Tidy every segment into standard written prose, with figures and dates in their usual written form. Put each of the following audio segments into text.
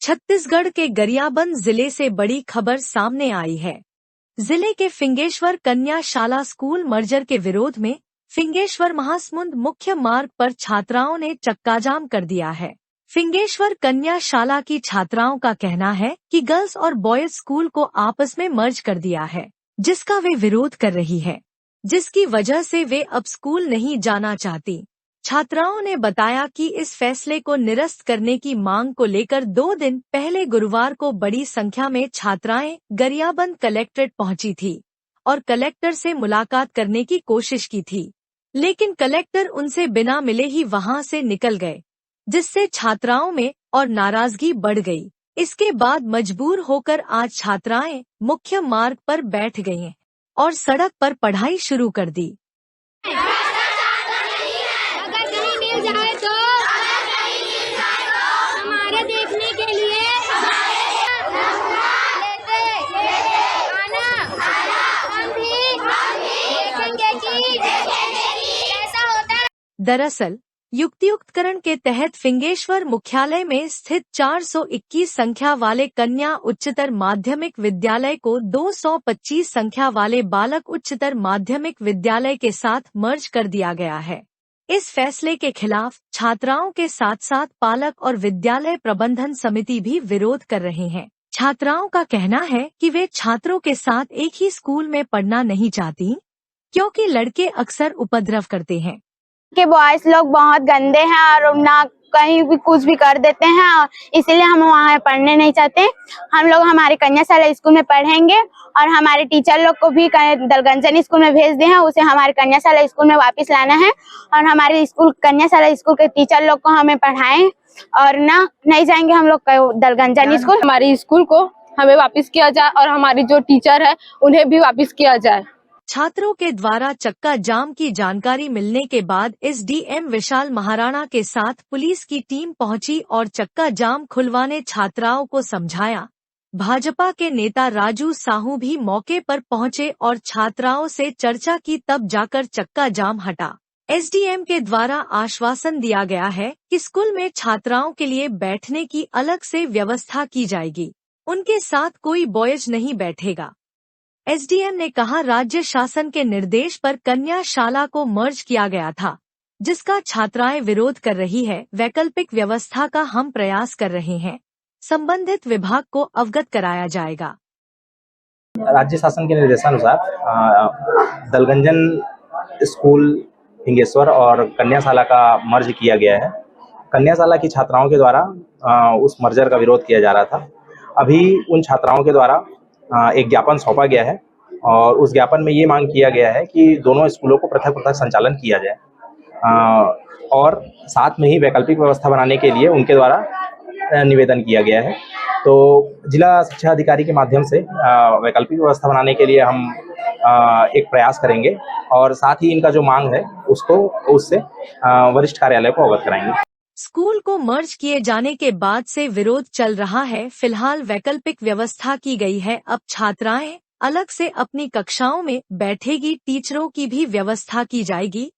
छत्तीसगढ़ के गरियाबंद जिले से बड़ी खबर सामने आई है। जिले के फिंगेश्वर कन्या शाला स्कूल मर्जर के विरोध में फिंगेश्वर महासमुंद मुख्य मार्ग पर छात्राओं ने चक्काजाम कर दिया है। फिंगेश्वर कन्या शाला की छात्राओं का कहना है कि गर्ल्स और बॉयज स्कूल को आपस में मर्ज कर दिया है, जिसका वे विरोध कर रही है, जिसकी वजह से वे अब स्कूल नहीं जाना चाहती। छात्राओं ने बताया कि इस फैसले को निरस्त करने की मांग को लेकर 2 दिन पहले गुरुवार को बड़ी संख्या में छात्राएं गरियाबंद कलेक्ट्रेट पहुंची थी और कलेक्टर से मुलाकात करने की कोशिश की थी, लेकिन कलेक्टर उनसे बिना मिले ही वहां से निकल गए, जिससे छात्राओं में और नाराजगी बढ़ गई। इसके बाद मजबूर होकर आज छात्राएं मुख्य मार्ग पर बैठ गई और सड़क पर पढ़ाई शुरू कर दी। जाए तो हमारे देखने के लिए हम भी देखेंगे कि कैसा होता है। दरअसल युक्तियुक्तकरण के तहत फिंगेश्वर मुख्यालय में स्थित 421 संख्या वाले कन्या उच्चतर माध्यमिक विद्यालय को 225 संख्या वाले बालक उच्चतर माध्यमिक विद्यालय के साथ मर्ज कर दिया गया है। इस फैसले के खिलाफ छात्राओं के साथ साथ पालक और विद्यालय प्रबंधन समिति भी विरोध कर रहे हैं। छात्राओं का कहना है कि वे छात्रों के साथ एक ही स्कूल में पढ़ना नहीं चाहती, क्योंकि लड़के अक्सर उपद्रव करते हैं। कि बॉयज लोग बहुत गंदे हैं और ना कहीं भी कुछ भी कर देते हैं, और इसीलिए हम वहाँ पढ़ने नहीं चाहते। हम लोग हमारे कन्या शाला स्कूल में पढ़ेंगे और हमारे टीचर लोग को भी दलगंजन स्कूल में भेज दिए हैं, उसे हमारे कन्या शाला स्कूल में वापस लाना है और हमारे स्कूल कन्या शाला स्कूल के टीचर लोग को हमें पढ़ाएं और ना नहीं जाएंगे हम लोग दलगंजन स्कूल। हमारे स्कूल को हमें वापस किया जाए और हमारी जो टीचर है उन्हें भी वापस किया जाए। छात्रों के द्वारा चक्का जाम की जानकारी मिलने के बाद एसडीएम विशाल महाराणा के साथ पुलिस की टीम पहुंची और चक्का जाम खुलवाने छात्राओं को समझाया। भाजपा के नेता राजू साहू भी मौके पर पहुंचे और छात्राओं से चर्चा की, तब जाकर चक्का जाम हटा। एसडीएम के द्वारा आश्वासन दिया गया है कि स्कूल में छात्राओं के लिए बैठने की अलग से व्यवस्था की जाएगी, उनके साथ कोई बॉयज नहीं बैठेगा। एसडीएम ने कहा, राज्य शासन के निर्देश पर कन्या शाला को मर्ज किया गया था, जिसका छात्राएं विरोध कर रही है। वैकल्पिक व्यवस्था का हम प्रयास कर रहे हैं, संबंधित विभाग को अवगत कराया जाएगा। राज्य शासन के निर्देशानुसार दलगंजन स्कूल फिंगेश्वर और कन्या शाला का मर्ज किया गया है। कन्या शाला की छात्राओं के द्वारा उस मर्जर का विरोध किया जा रहा था। अभी उन छात्राओं के द्वारा एक ज्ञापन सौंपा गया है और उस ज्ञापन में ये मांग किया गया है कि दोनों स्कूलों को पृथक पृथक संचालन किया जाए और साथ में ही वैकल्पिक व्यवस्था बनाने के लिए उनके द्वारा निवेदन किया गया है। तो जिला शिक्षा अधिकारी के माध्यम से वैकल्पिक व्यवस्था बनाने के लिए हम एक प्रयास करेंगे और साथ ही इनका जो मांग है उससे वरिष्ठ कार्यालय को अवगत कराएंगे। स्कूल को मर्ज किए जाने के बाद से विरोध चल रहा है। फिलहाल वैकल्पिक व्यवस्था की गई है। अब छात्राएं अलग से अपनी कक्षाओं में बैठेगी, टीचरों की भी व्यवस्था की जाएगी।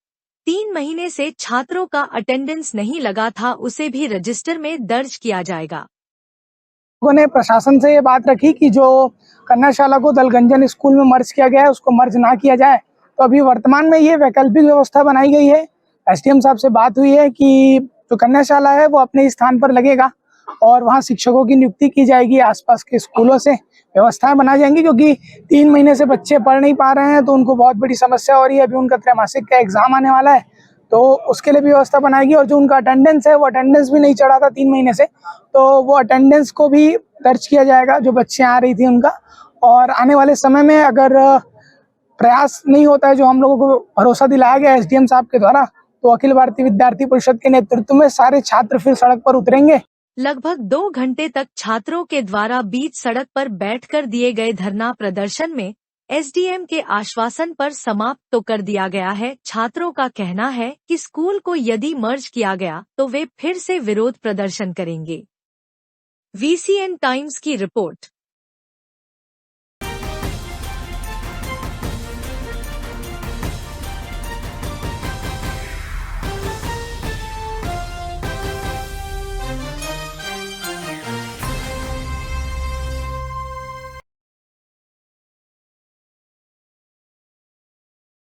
3 महीने से छात्रों का अटेंडेंस नहीं लगा था, उसे भी रजिस्टर में दर्ज किया जाएगा। लोगों ने प्रशासन से ये बात रखी कि जो कन्या शाला को दलगंजन स्कूल में मर्ज किया गया है उसको मर्ज ना किया जाए, तो अभी वर्तमान में ये वैकल्पिक व्यवस्था बनाई गई है। एसडीएम साहब से बात हुई है कि जो कन्या शाला है वो अपने स्थान पर लगेगा और वहाँ शिक्षकों की नियुक्ति की जाएगी। आसपास के स्कूलों से व्यवस्थाएं बनाई जाएंगी, क्योंकि 3 महीने से बच्चे पढ़ नहीं पा रहे हैं तो उनको बहुत बड़ी समस्या हो रही है। अभी उनका त्रैमासिक का एग्जाम आने वाला है, तो उसके लिए भी व्यवस्था बनाएगी। और जो उनका अटेंडेंस है वो अटेंडेंस भी नहीं चढ़ा था 3 महीने से, तो वो अटेंडेंस को भी दर्ज किया जाएगा जो बच्चे आ रही थी उनका। और आने वाले समय में अगर प्रयास नहीं होता है, जो हम लोगों को भरोसा दिलाया गया एसडीएम साहब के द्वारा, तो अखिल भारतीय विद्यार्थी परिषद के नेतृत्व में सारे छात्र फिर सड़क पर उतरेंगे। लगभग 2 घंटे तक छात्रों के द्वारा बीच सड़क पर बैठकर दिए गए धरना प्रदर्शन में एसडीएम के आश्वासन पर समाप्त तो कर दिया गया है। छात्रों का कहना है कि स्कूल को यदि मर्ज किया गया तो वे फिर से विरोध प्रदर्शन करेंगे। VCN टाइम्स की रिपोर्ट।